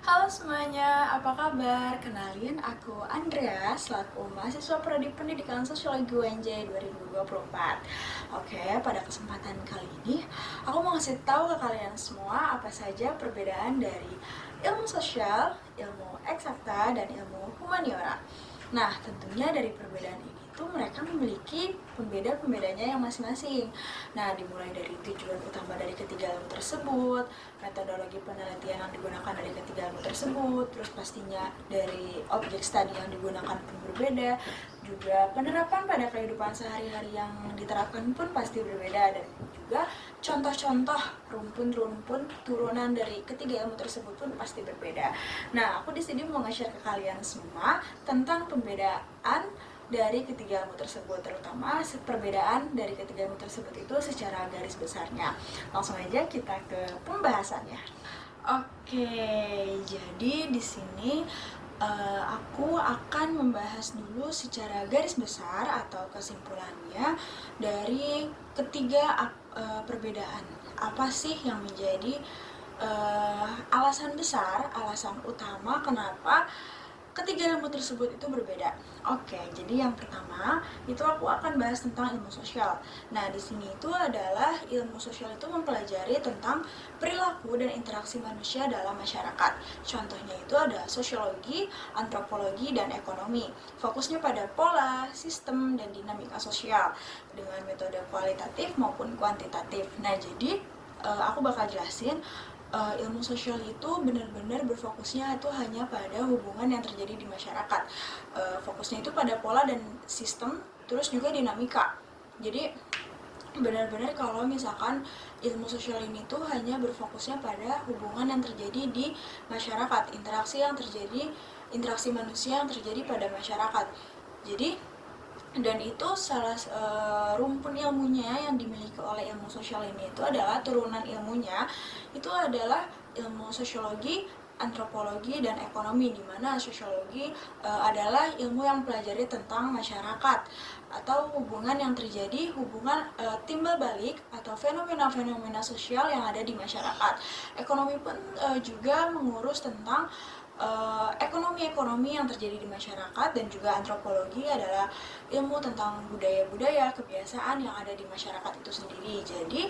Halo semuanya, apa kabar? Kenalin, aku Andrea, selaku mahasiswa Prodi Pendidikan Sosiologi UNJ 2024. Oke, pada kesempatan kali ini, aku mau ngasih tahu ke kalian semua apa saja perbedaan dari ilmu sosial, ilmu eksakta, dan ilmu humaniora. Nah, tentunya dari perbedaan ini tuh mereka memiliki pembeda-pembedanya yang masing-masing. Nah, dimulai dari tujuan utama dari ketiga ilmu tersebut, metodologi penelitian yang digunakan dari ketiga ilmu tersebut, terus pastinya dari objek studi yang digunakan pun berbeda, juga penerapan pada kehidupan sehari-hari yang diterapkan pun pasti berbeda, dan juga contoh-contoh rumpun-rumpun turunan dari ketiga ilmu tersebut pun pasti berbeda. Nah, aku di sini mau nge-share ke kalian semua tentang pembedaan dari ketiga ilmu tersebut, terutama perbedaan dari ketiga ilmu tersebut itu secara garis besarnya. Langsung aja kita ke pembahasannya. Oke, jadi di sini aku akan membahas dulu secara garis besar atau kesimpulannya dari ketiga perbedaan. Apa sih yang menjadi alasan besar, alasan utama kenapa ketiga ilmu tersebut itu berbeda. Oke, jadi yang pertama itu aku akan bahas tentang ilmu sosial. Nah, di sini itu adalah ilmu sosial itu mempelajari tentang perilaku dan interaksi manusia dalam masyarakat. Contohnya itu ada sosiologi, antropologi, dan ekonomi. Fokusnya pada pola, sistem, dan dinamika sosial dengan metode kualitatif maupun kuantitatif. Nah, jadi aku bakal jelasin ilmu sosial itu benar-benar berfokusnya itu hanya pada hubungan yang terjadi di masyarakat. Fokusnya itu pada pola dan sistem, terus juga dinamika. Jadi benar-benar kalau misalkan ilmu sosial ini tuh hanya berfokusnya pada hubungan yang terjadi di masyarakat, interaksi manusia yang terjadi pada masyarakat. Jadi dan itu rumpun ilmunya yang dimiliki oleh ilmu sosial ini itu adalah turunan ilmunya itu adalah ilmu sosiologi, antropologi, dan ekonomi, di mana sosiologi adalah ilmu yang mempelajari tentang masyarakat atau hubungan yang terjadi, hubungan timbal balik atau fenomena-fenomena sosial yang ada di masyarakat. Ekonomi pun juga mengurus tentang ekonomi-ekonomi yang terjadi di masyarakat, dan juga antropologi adalah ilmu tentang budaya-budaya, kebiasaan yang ada di masyarakat itu sendiri. Jadi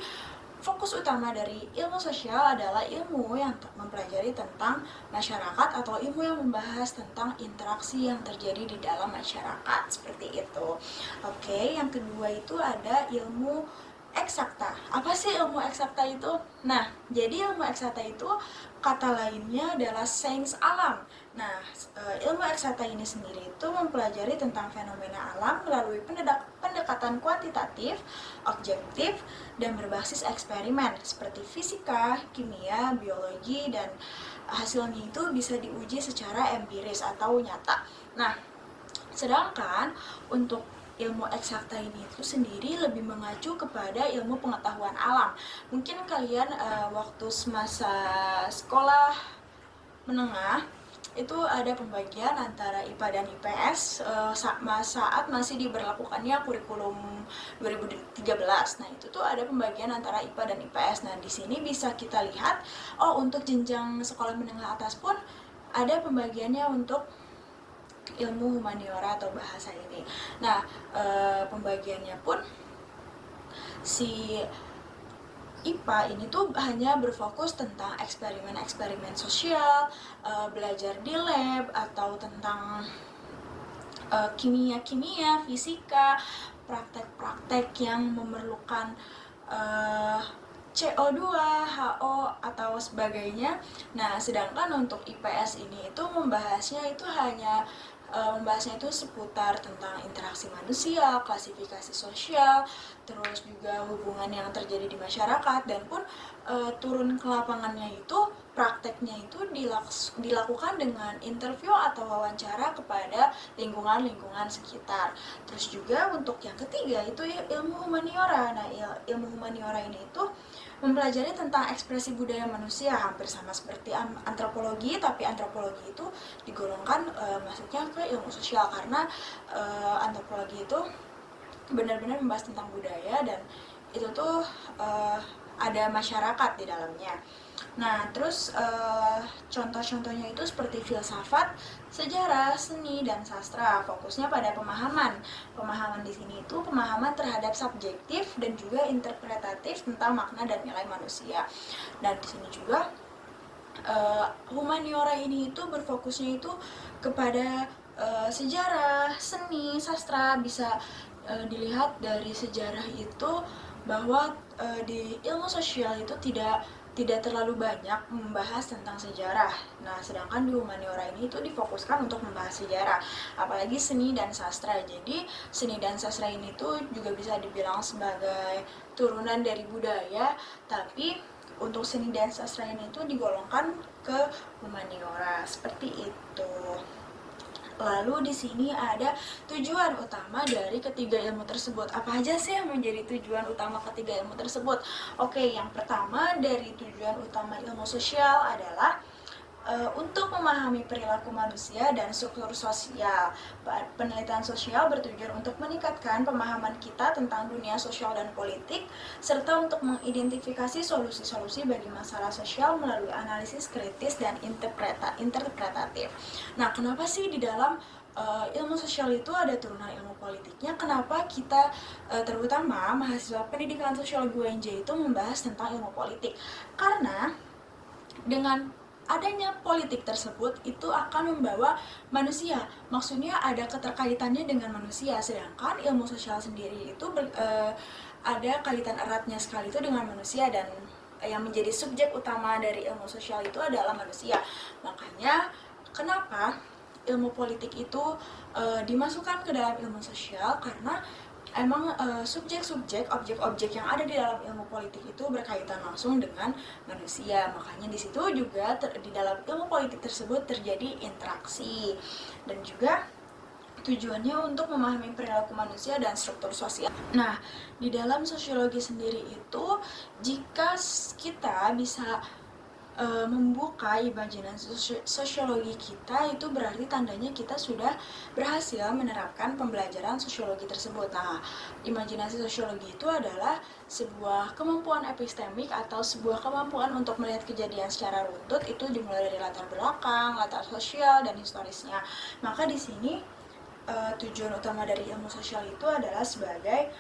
fokus utama dari ilmu sosial adalah ilmu yang mempelajari tentang masyarakat atau ilmu yang membahas tentang interaksi yang terjadi di dalam masyarakat, seperti itu. Oke, yang kedua itu ada ilmu eksakta. Apa sih ilmu eksakta itu? Nah, jadi ilmu eksakta itu kata lainnya adalah sains alam. Nah, ilmu eksakta ini sendiri itu mempelajari tentang fenomena alam melalui pendekatan kuantitatif, objektif, dan berbasis eksperimen seperti fisika, kimia, biologi, dan hasilnya itu bisa diuji secara empiris atau nyata. Nah, sedangkan untuk ilmu eksakta ini itu sendiri lebih mengacu kepada ilmu pengetahuan alam. Mungkin kalian waktu semasa sekolah menengah itu ada pembagian antara IPA dan IPS saat masih diberlakukannya kurikulum 2013. Nah, itu tuh ada pembagian antara IPA dan IPS. Nah, di sini bisa kita lihat untuk jenjang sekolah menengah atas pun ada pembagiannya untuk ilmu humaniora atau bahasa ini. Nah, pembagiannya pun si IPA ini tuh hanya berfokus tentang eksperimen-eksperimen sosial, belajar di lab, atau tentang kimia-kimia, fisika, praktek-praktek yang memerlukan CO2, HO, atau sebagainya. Nah, sedangkan untuk IPS ini itu membahasnya itu seputar tentang interaksi manusia, klasifikasi sosial, terus juga hubungan yang terjadi di masyarakat, dan pun turun ke lapangannya itu prakteknya itu dilakukan dengan interview atau wawancara kepada lingkungan-lingkungan sekitar. Terus juga untuk yang ketiga itu ilmu humaniora. Nah, ilmu humaniora ini itu mempelajari tentang ekspresi budaya manusia, hampir sama seperti antropologi, tapi antropologi itu digolongkan masuknya ke ilmu sosial karena antropologi itu benar-benar membahas tentang budaya, dan itu tuh ada masyarakat di dalamnya. Nah, terus contoh-contohnya itu seperti filsafat, sejarah, seni, dan sastra. Fokusnya pada pemahaman. Pemahaman di sini itu pemahaman terhadap subjektif dan juga interpretatif tentang makna dan nilai manusia. Dan di sini juga humaniora ini itu berfokusnya itu kepada sejarah, seni, sastra. Bisa dilihat dari sejarah itu bahwa di ilmu sosial itu tidak terlalu banyak membahas tentang sejarah. Nah, sedangkan di humaniora ini itu difokuskan untuk membahas sejarah, apalagi seni dan sastra. Jadi, seni dan sastra ini tuh juga bisa dibilang sebagai turunan dari budaya, tapi untuk seni dan sastra ini itu digolongkan ke humaniora, seperti itu. Lalu di sini ada tujuan utama dari ketiga ilmu tersebut. Apa aja sih yang menjadi tujuan utama ketiga ilmu tersebut? Oke, yang pertama dari tujuan utama ilmu sosial adalah untuk memahami perilaku manusia dan struktur sosial. Penelitian sosial bertujuan untuk meningkatkan pemahaman kita tentang dunia sosial dan politik, serta untuk mengidentifikasi solusi-solusi bagi masalah sosial melalui analisis kritis dan interpretatif. Nah, kenapa sih di dalam ilmu sosial itu ada turunan ilmu politiknya? Kenapa kita terutama mahasiswa pendidikan sosiologi UNJ itu membahas tentang ilmu politik? Karena dengan adanya politik tersebut itu akan membawa manusia, maksudnya ada keterkaitannya dengan manusia, sedangkan ilmu sosial sendiri itu ada kaitan eratnya sekali itu dengan manusia, dan yang menjadi subjek utama dari ilmu sosial itu adalah manusia. Makanya kenapa ilmu politik itu dimasukkan ke dalam ilmu sosial, karena emang subjek-subjek, objek-objek yang ada di dalam ilmu politik itu berkaitan langsung dengan manusia. Makanya di situ juga di dalam ilmu politik tersebut terjadi interaksi, dan juga tujuannya untuk memahami perilaku manusia dan struktur sosial. Nah, di dalam sosiologi sendiri itu, jika kita bisa membuka imajinasi sosiologi kita, itu berarti tandanya kita sudah berhasil menerapkan pembelajaran sosiologi tersebut. Nah, imajinasi sosiologi itu adalah sebuah kemampuan epistemik atau sebuah kemampuan untuk melihat kejadian secara runtut, itu dimulai dari latar belakang, latar sosial, dan historisnya. Maka di sini tujuan utama dari ilmu sosial itu adalah sebagai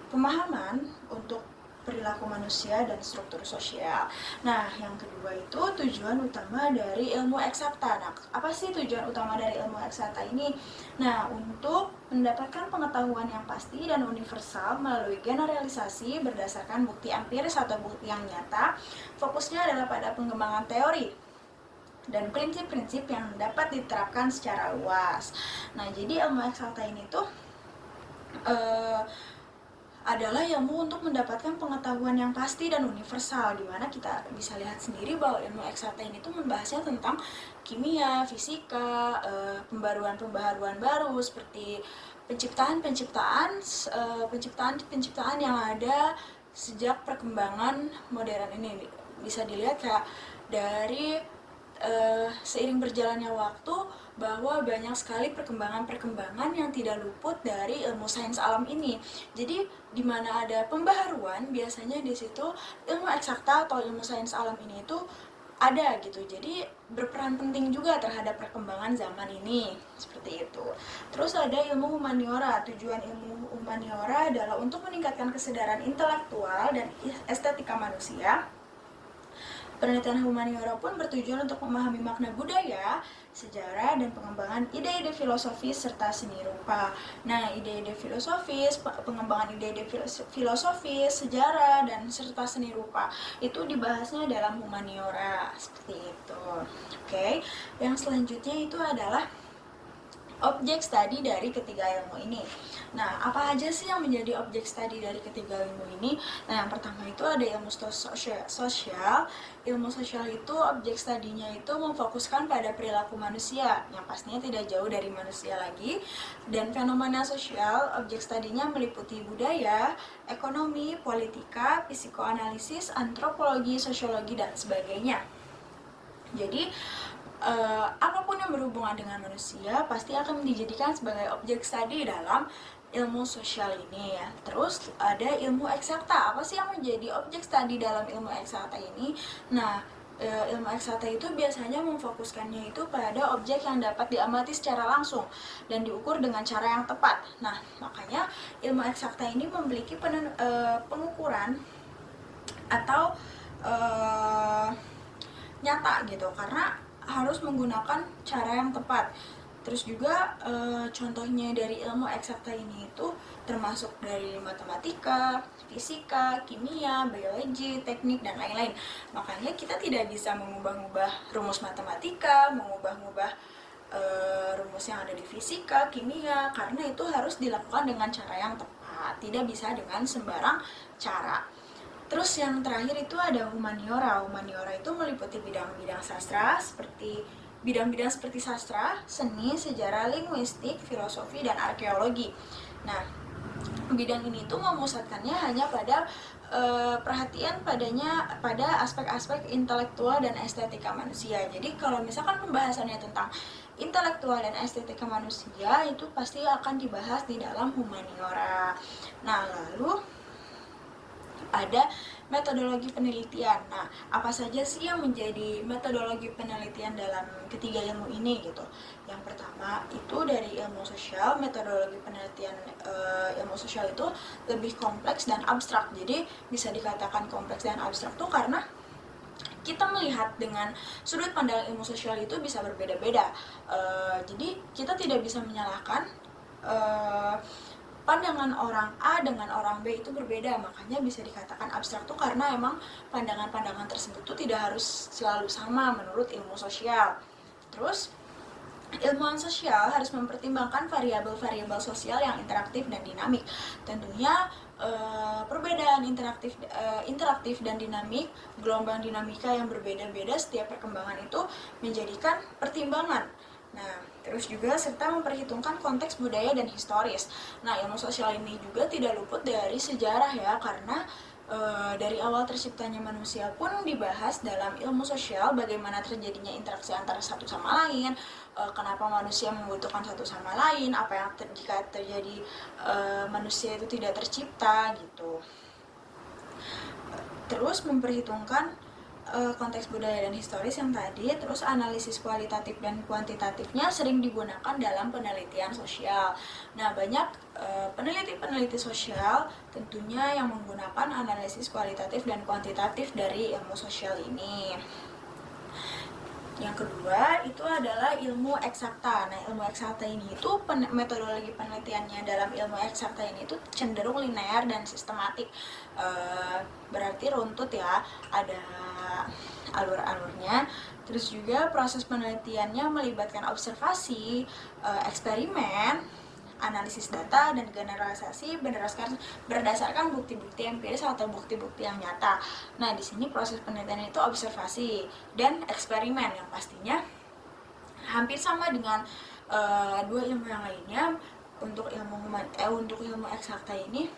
pemahaman untuk perilaku manusia dan struktur sosial. Nah, yang kedua itu tujuan utama dari ilmu eksakta. Nah, apa sih tujuan utama dari ilmu eksakta ini? Nah, untuk mendapatkan pengetahuan yang pasti dan universal melalui generalisasi berdasarkan bukti empiris atau bukti yang nyata, fokusnya adalah pada pengembangan teori dan prinsip-prinsip yang dapat diterapkan secara luas. Nah, jadi ilmu eksakta ini tuh adalah ilmu untuk mendapatkan pengetahuan yang pasti dan universal, di mana kita bisa lihat sendiri bahwa ilmu eksakta ini tuh membahasnya tentang kimia, fisika, pembaruan-pembaruan baru seperti penciptaan yang ada sejak perkembangan modern ini. Bisa dilihat kayak dari seiring berjalannya waktu bahwa banyak sekali perkembangan-perkembangan yang tidak luput dari ilmu sains alam ini. Jadi di mana ada pembaharuan, biasanya di situ ilmu eksakta atau ilmu sains alam ini itu ada gitu. Jadi berperan penting juga terhadap perkembangan zaman ini, seperti itu. Terus ada ilmu humaniora. Tujuan ilmu humaniora adalah untuk meningkatkan kesadaran intelektual dan estetika manusia. Penelitian humaniora pun bertujuan untuk memahami makna budaya, sejarah, dan pengembangan ide-ide filosofis serta seni rupa. Nah, ide-ide filosofis, pengembangan ide-ide filosofis, sejarah, dan serta seni rupa itu dibahasnya dalam humaniora, seperti itu. Oke, yang selanjutnya itu adalah objek studi dari ketiga ilmu ini. Nah, apa aja sih yang menjadi objek studi dari ketiga ilmu ini? Nah, yang pertama itu ada ilmu sosial. Ilmu sosial itu objek studinya itu memfokuskan pada perilaku manusia, yang pastinya tidak jauh dari manusia lagi. Dan fenomena sosial, objek studinya meliputi budaya, ekonomi, politika, psikoanalisis, antropologi, sosiologi, dan sebagainya. Jadi, apapun yang berhubungan dengan manusia pasti akan dijadikan sebagai objek studi dalam ilmu sosial ini ya. Terus ada ilmu eksakta. Apa sih yang menjadi objek studi dalam ilmu eksakta ini? Nah, ilmu eksakta itu biasanya memfokuskannya itu pada objek yang dapat diamati secara langsung dan diukur dengan cara yang tepat. Nah, makanya ilmu eksakta ini memiliki pengukuran atau nyata gitu, karena harus menggunakan cara yang tepat. Terus juga contohnya dari ilmu eksakta ini itu termasuk dari matematika, fisika, kimia, biologi, teknik, dan lain-lain. Makanya kita tidak bisa mengubah-ubah rumus matematika, mengubah-ubah rumus yang ada di fisika, kimia, karena itu harus dilakukan dengan cara yang tepat, tidak bisa dengan sembarang cara. Terus yang terakhir itu ada humaniora. Humaniora itu meliputi bidang-bidang sastra seperti sastra, seni, sejarah, linguistik, filosofi, dan arkeologi. Nah, bidang ini tuh memusatkannya hanya pada perhatian pada aspek-aspek intelektual dan estetika manusia. Jadi kalau misalkan pembahasannya tentang intelektual dan estetika manusia itu pasti akan dibahas di dalam humaniora. Nah, lalu ada metodologi penelitian. Nah, apa saja sih yang menjadi metodologi penelitian dalam ketiga ilmu ini gitu? Yang pertama itu dari ilmu sosial, metodologi penelitian ilmu sosial itu lebih kompleks dan abstrak. Jadi bisa dikatakan kompleks dan abstrak tuh karena kita melihat dengan sudut pandang ilmu sosial itu bisa berbeda-beda. Jadi kita tidak bisa menyalahkan pandangan orang A dengan orang B itu berbeda, makanya bisa dikatakan abstrak tuh karena emang pandangan-pandangan tersebut tuh tidak harus selalu sama menurut ilmu sosial. Terus ilmuwan sosial harus mempertimbangkan variabel-variabel sosial yang interaktif dan dinamik. Tentunya perbedaan interaktif dan dinamik, gelombang dinamika yang berbeda-beda setiap perkembangan itu menjadikan pertimbangan. Nah, terus juga serta memperhitungkan konteks budaya dan historis. Nah, ilmu sosial ini juga tidak luput dari sejarah ya, karena dari awal terciptanya manusia pun dibahas dalam ilmu sosial, bagaimana terjadinya interaksi antara satu sama lain, kenapa manusia membutuhkan satu sama lain, apa yang jika terjadi manusia itu tidak tercipta gitu. Terus memperhitungkan konteks budaya dan historis yang tadi. Terus analisis kualitatif dan kuantitatifnya sering digunakan dalam penelitian sosial. Nah, banyak peneliti-peneliti sosial tentunya yang menggunakan analisis kualitatif dan kuantitatif dari ilmu sosial ini. Yang kedua itu adalah ilmu eksakta. Nah, ilmu eksakta ini itu metodologi penelitiannya dalam ilmu eksakta ini itu cenderung linear dan sistematik. Berarti runtut ya, ada alur-alurnya. Terus juga proses penelitiannya melibatkan observasi, eksperimen, analisis data, dan generalisasi berdasarkan bukti-bukti empiris atau bukti-bukti yang nyata. Nah, di sini proses penelitian itu observasi dan eksperimen yang pastinya hampir sama dengan dua ilmu yang lainnya. Untuk ilmu eksakta ini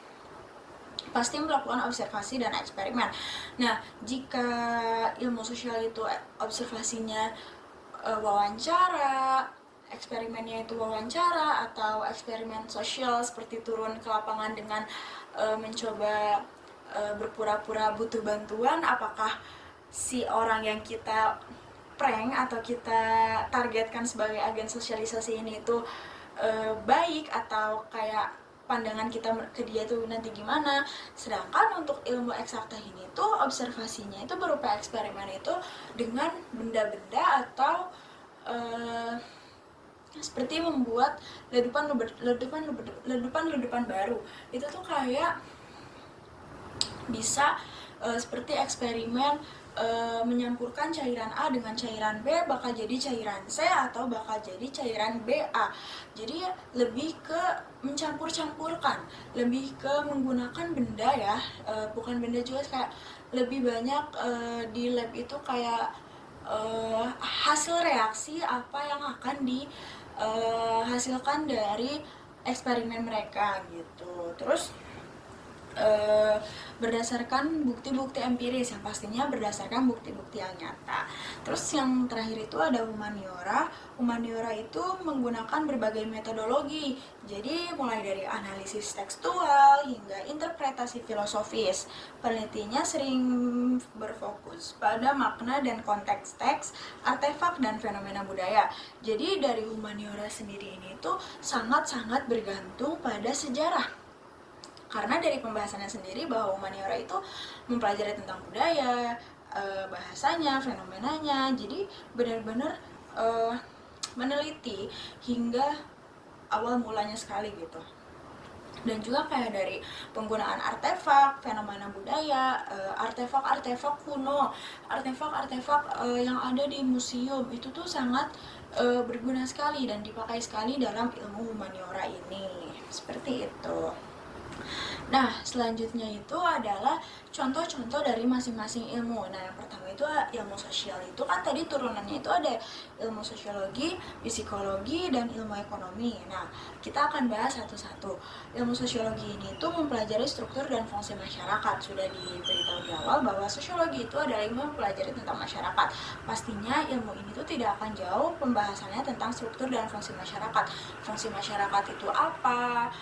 pasti melakukan observasi dan eksperimen. Nah, jika ilmu sosial itu observasinya wawancara, eksperimennya itu wawancara atau eksperimen sosial seperti turun ke lapangan dengan mencoba berpura-pura butuh bantuan, apakah si orang yang kita prank atau kita targetkan sebagai agen sosialisasi ini itu baik atau kayak pandangan kita ke dia tuh nanti gimana. Sedangkan untuk ilmu eksakta ini tuh observasinya itu berupa eksperimen itu dengan benda-benda atau seperti membuat ledupan baru. Itu tuh kayak bisa seperti eksperimen menyampurkan cairan A dengan cairan B bakal jadi cairan C atau bakal jadi cairan BA. Jadi lebih ke mencampur-campurkan, lebih ke menggunakan benda ya, bukan benda juga, kayak lebih banyak di lab itu kayak hasil reaksi apa yang akan dihasilkan dari eksperimen mereka gitu. Terus berdasarkan bukti-bukti empiris yang pastinya berdasarkan bukti-bukti yang nyata. Terus yang terakhir itu ada humaniora. Humaniora itu menggunakan berbagai metodologi. Jadi mulai dari analisis tekstual hingga interpretasi filosofis. Penelitinya sering berfokus pada makna dan konteks teks, artefak dan fenomena budaya. Jadi dari humaniora sendiri ini tuh sangat-sangat bergantung pada sejarah. Karena dari pembahasannya sendiri bahwa humaniora itu mempelajari tentang budaya, bahasanya, fenomenanya. Jadi benar-benar meneliti hingga awal mulanya sekali gitu. Dan juga kayak dari penggunaan artefak, fenomena budaya, artefak-artefak kuno, artefak-artefak yang ada di museum itu tuh sangat berguna sekali dan dipakai sekali dalam ilmu humaniora ini. Seperti itu. Nah, selanjutnya itu adalah contoh-contoh dari masing-masing ilmu. Nah, yang pertama itu ilmu sosial. Itu kan tadi turunannya itu ada ilmu sosiologi, psikologi, dan ilmu ekonomi. Nah, kita akan bahas satu-satu. Ilmu sosiologi ini itu mempelajari struktur dan fungsi masyarakat. Sudah diberitahu di awal bahwa sosiologi itu adalah ilmu yang mempelajari tentang masyarakat. Pastinya ilmu ini tuh tidak akan jauh pembahasannya tentang struktur dan fungsi masyarakat. Fungsi masyarakat itu apa?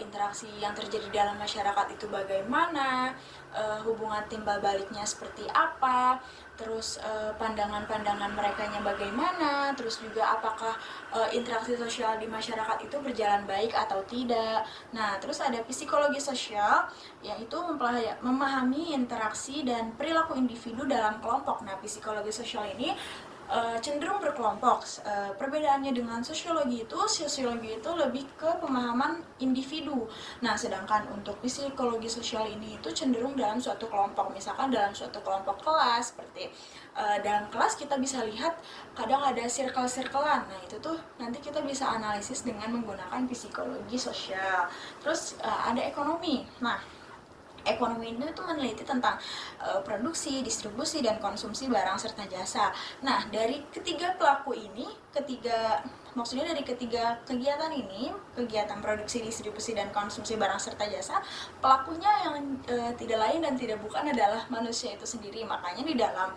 Interaksi yang terjadi dalam masyarakat itu bagaimana, hubungan timbal baliknya seperti apa, terus pandangan-pandangan merekanya bagaimana, terus juga apakah interaksi sosial di masyarakat itu berjalan baik atau tidak. Nah, terus ada psikologi sosial, yaitu memahami interaksi dan perilaku individu dalam kelompok. Nah, psikologi sosial ini cenderung berkelompok. Perbedaannya dengan sosiologi itu lebih ke pemahaman individu. Nah, sedangkan untuk psikologi sosial ini itu cenderung dalam suatu kelompok. Misalkan dalam suatu kelompok kelas, seperti dalam kelas kita bisa lihat kadang ada circle-circlean. Nah, itu tuh nanti kita bisa analisis dengan menggunakan psikologi sosial. Terus ada ekonomi. Nah, ekonomi ini tuh meneliti tentang produksi, distribusi, dan konsumsi barang serta jasa. Nah, dari ketiga pelaku ini, maksudnya dari ketiga kegiatan ini, kegiatan produksi, distribusi, dan konsumsi barang serta jasa, pelakunya yang tidak lain dan tidak bukan adalah manusia itu sendiri. Makanya di dalam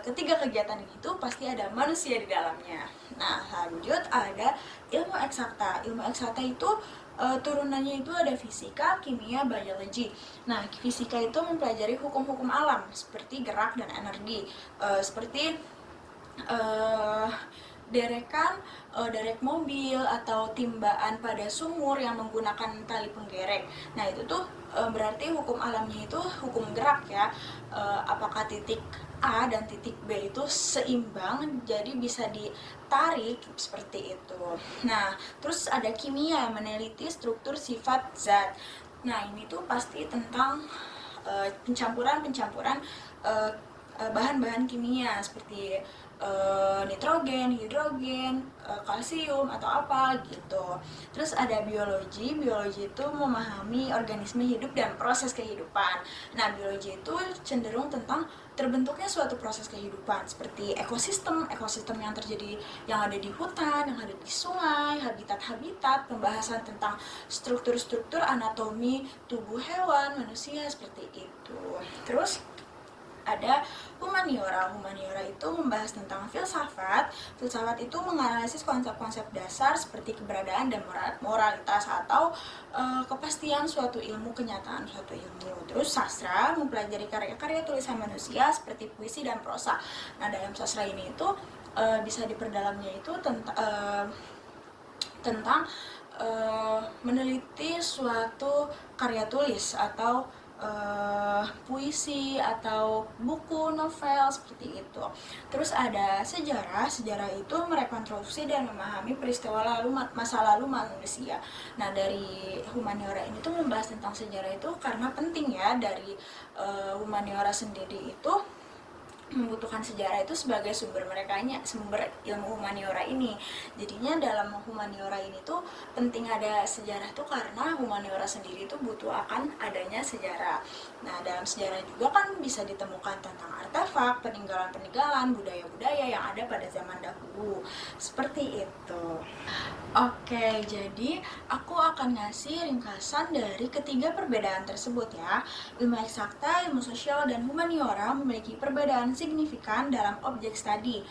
ketiga kegiatan itu pasti ada manusia di dalamnya. Nah, lanjut ada ilmu eksakta. Ilmu eksakta itu turunannya itu ada fisika, kimia, biologi. Nah, fisika itu mempelajari hukum-hukum alam seperti gerak dan energi, seperti derek mobil atau timbaan pada sumur yang menggunakan tali penggerek. Nah, itu tuh berarti hukum alamnya itu hukum gerak ya. Apakah titik A dan titik B itu seimbang, jadi bisa ditarik seperti itu. Nah, terus ada kimia, meneliti struktur sifat zat. Nah, ini tuh pasti tentang pencampuran bahan-bahan kimia seperti nitrogen, hidrogen, kalsium atau apa gitu. Terus ada biologi. Biologi itu memahami organisme hidup dan proses kehidupan. Nah, biologi itu cenderung tentang terbentuknya suatu proses kehidupan seperti ekosistem yang terjadi, yang ada di hutan, yang ada di sungai, habitat-habitat, pembahasan tentang struktur-struktur anatomi tubuh hewan, manusia seperti itu. Terus ada humaniora. Humaniora itu membahas tentang filsafat. Filsafat itu menganalisis konsep-konsep dasar seperti keberadaan dan moralitas atau kepastian suatu ilmu, kenyataan suatu ilmu. Terus sastra mempelajari karya-karya tulisan manusia seperti puisi dan prosa. Nah, dalam sastra ini itu bisa diperdalamnya itu tentang meneliti suatu karya tulis atau puisi atau buku novel seperti itu. Terus ada sejarah. Sejarah itu merekonstruksi dan memahami peristiwa masa lalu manusia. Nah, dari humaniora ini tuh membahas tentang sejarah itu karena penting ya. Dari humaniora sendiri itu membutuhkan sejarah itu sebagai sumber ilmu humaniora ini. Jadinya dalam humaniora ini tuh penting ada sejarah tuh karena humaniora sendiri tuh butuh akan adanya sejarah. Nah, dalam sejarah juga kan bisa ditemukan tentang artefak, peninggalan-peninggalan, budaya-budaya yang ada pada zaman dahulu. Seperti itu. Oke, jadi aku akan ngasih ringkasan dari ketiga perbedaan tersebut ya. Ilmu eksakta, ilmu sosial, dan humaniora memiliki perbedaan signifikan dalam objek studi,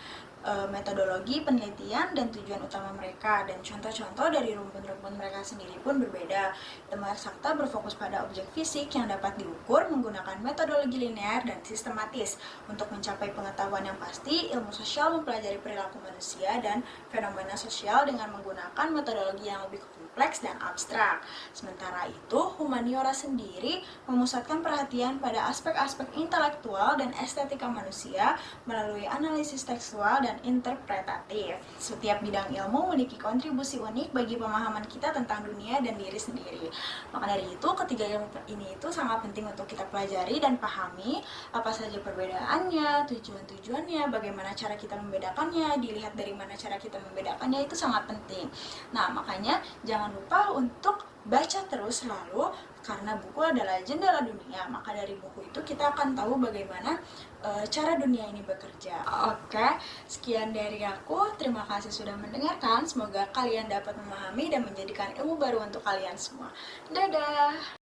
metodologi penelitian dan tujuan utama mereka, dan contoh-contoh dari rumpun-rumpun mereka sendiri pun berbeda. Ilmu eksakta berfokus pada objek fisik yang dapat diukur menggunakan metodologi linear dan sistematis. Untuk mencapai pengetahuan yang pasti, ilmu sosial mempelajari perilaku manusia dan fenomena sosial dengan menggunakan metodologi yang lebih kompleks dan abstrak. Sementara itu, humaniora sendiri memusatkan perhatian pada aspek-aspek intelektual dan estetika manusia melalui analisis tekstual dan interpretatif. Setiap bidang ilmu memiliki kontribusi unik bagi pemahaman kita tentang dunia dan diri sendiri. Maka dari itu, ketiga ilmu ini itu sangat penting untuk kita pelajari dan pahami apa saja perbedaannya, tujuan-tujuannya, bagaimana cara kita membedakannya, dilihat dari mana cara kita membedakannya, itu sangat penting. Nah, makanya jangan lupa untuk baca terus selalu, karena buku adalah jendela dunia. Maka dari buku itu kita akan tahu bagaimana cara dunia ini bekerja. Oke, sekian dari aku. Terima kasih sudah mendengarkan. Semoga kalian dapat memahami dan menjadikan ilmu baru untuk kalian semua. Dadah!